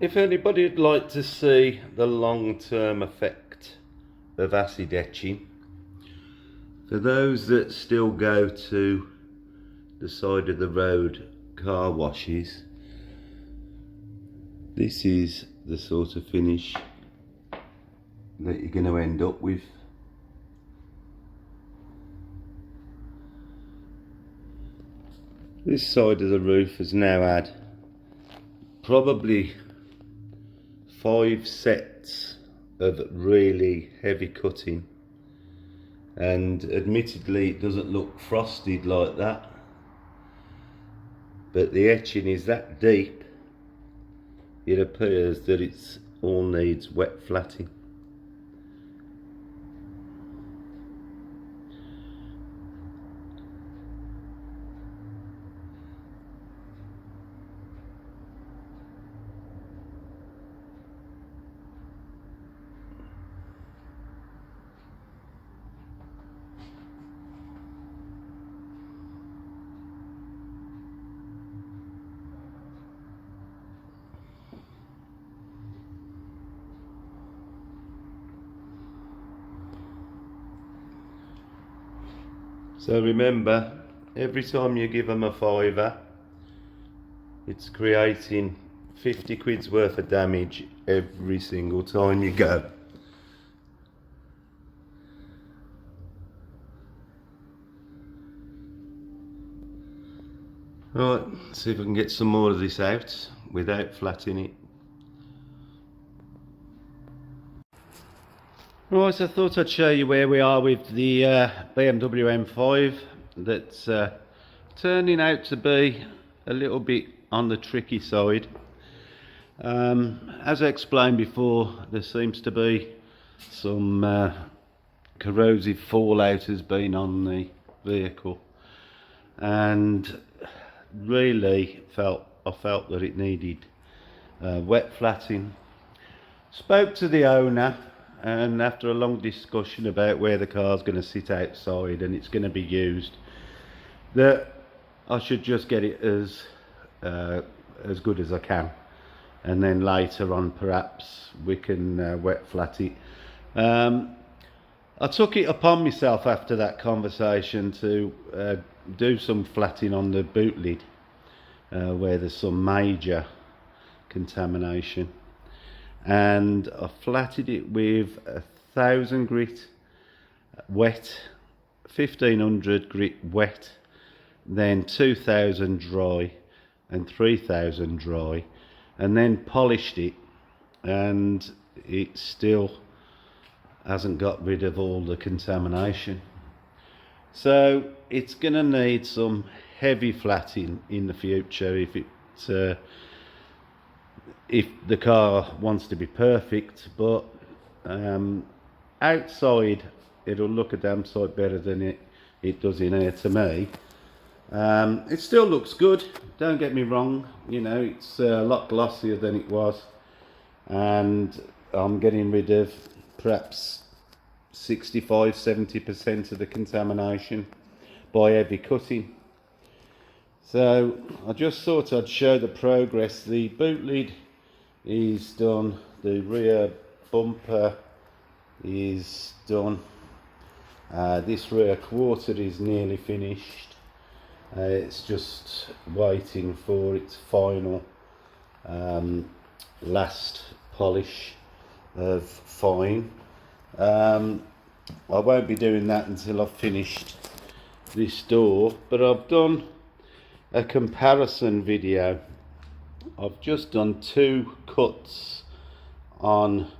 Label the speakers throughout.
Speaker 1: If anybody would like to see the long-term effect of acid etching, for those that still go to the side of the road car washes, this is the sort of finish that you're going to end up with. This side of the roof has now had probably 5 sets of really heavy cutting, and admittedly it doesn't look frosted like that, but the etching is that deep it appears that it's all needs wet flatting. So remember, every time you give them a fiver, it's creating 50 quid's worth of damage every single time you go. Right, see if I can get some more of this out without flatting it. Right, I thought I'd show you where we are with the BMW M5 that's turning out to be a little bit on the tricky side. As I explained before, there seems to be some corrosive fallout has been on the vehicle, and really I felt that it needed wet flatting. Spoke to the owner, and after a long discussion about where the car's going to sit outside and it's going to be used, that I should just get it as good as I can, and then later on perhaps we can wet flat it. I took it upon myself after that conversation to do some flatting on the boot lid where there's some major contamination, and I flatted it with 1000 grit wet, 1500 grit wet, then 2000 dry and 3000 dry, and then polished it, and it still hasn't got rid of all the contamination. So it's going to need some heavy flatting in the future if the car wants to be perfect, but outside it'll look a damn sight better than it does in here to me. It still looks good, don't get me wrong, you know, it's a lot glossier than it was, and I'm getting rid of perhaps 65–70% of the contamination by heavy cutting. So I just thought I'd show the progress. The boot lid is done, the rear bumper is done, this rear quarter is nearly finished. It's just waiting for its final last polish of fine. I won't be doing that until I've finished this door, but I've done a comparison video. I've just done 2 cuts on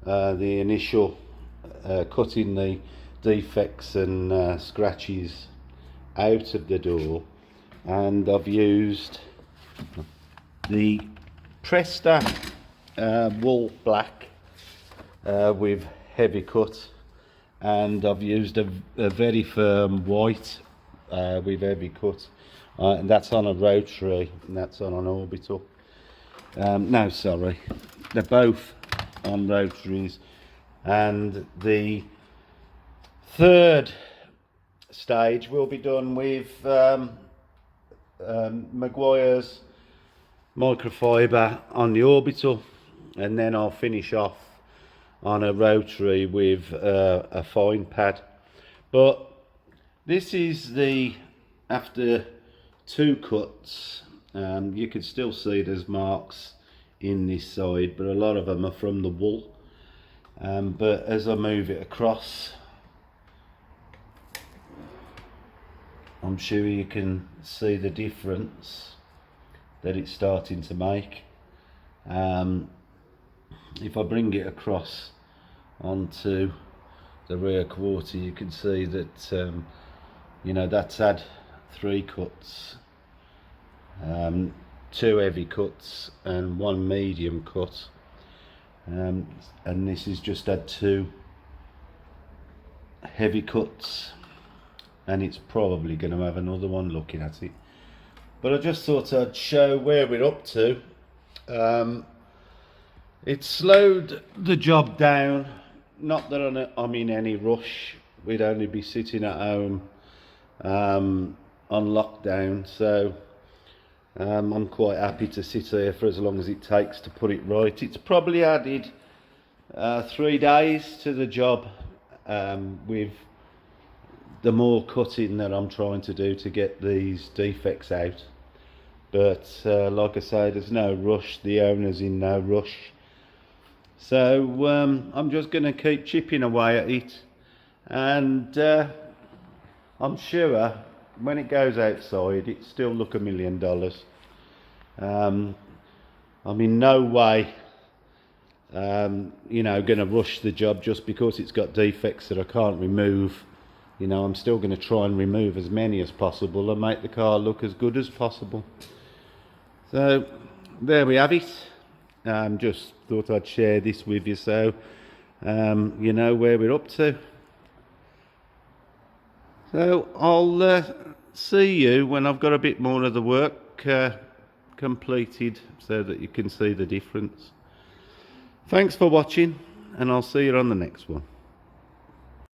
Speaker 1: the initial cutting the defects and scratches out of the door, and I've used the Presta wool black with heavy cut, and I've used a very firm white with heavy cut, and that's on a rotary and that's on an orbital. No, sorry, they're both on rotaries. And the third stage will be done with Maguire's microfiber on the orbital, and then I'll finish off on a rotary with a fine pad. But this is the after 2 cuts. You can still see there's marks in this side, but a lot of them are from the wool. But as I move it across, I'm sure you can see the difference that it's starting to make. If I bring it across onto the rear quarter, you can see that you know, that's had 3 cuts, 2 heavy cuts and 1 medium cut, and this has just had 2 heavy cuts, and it's probably going to have another one looking at it. But I just thought I'd show where we're up to. It slowed the job down, not that I'm in any rush. We'd only be sitting at home on lockdown, so I'm quite happy to sit here for as long as it takes to put it right. It's probably added 3 days to the job with the more cutting that I'm trying to do to get these defects out. But like I say, there's no rush, the owner's in no rush, so I'm just going to keep chipping away at it, and I'm sure when it goes outside it still look $1 million. I'm in no way you know, going to rush the job just because it's got defects that I can't remove. You know, I'm still going to try and remove as many as possible and make the car look as good as possible. So there we have it. Just thought I'd share this with you, so you know where we're up to. So I'll see you when I've got a bit more of the work completed, so that you can see the difference. Thanks for watching, and I'll see you on the next one.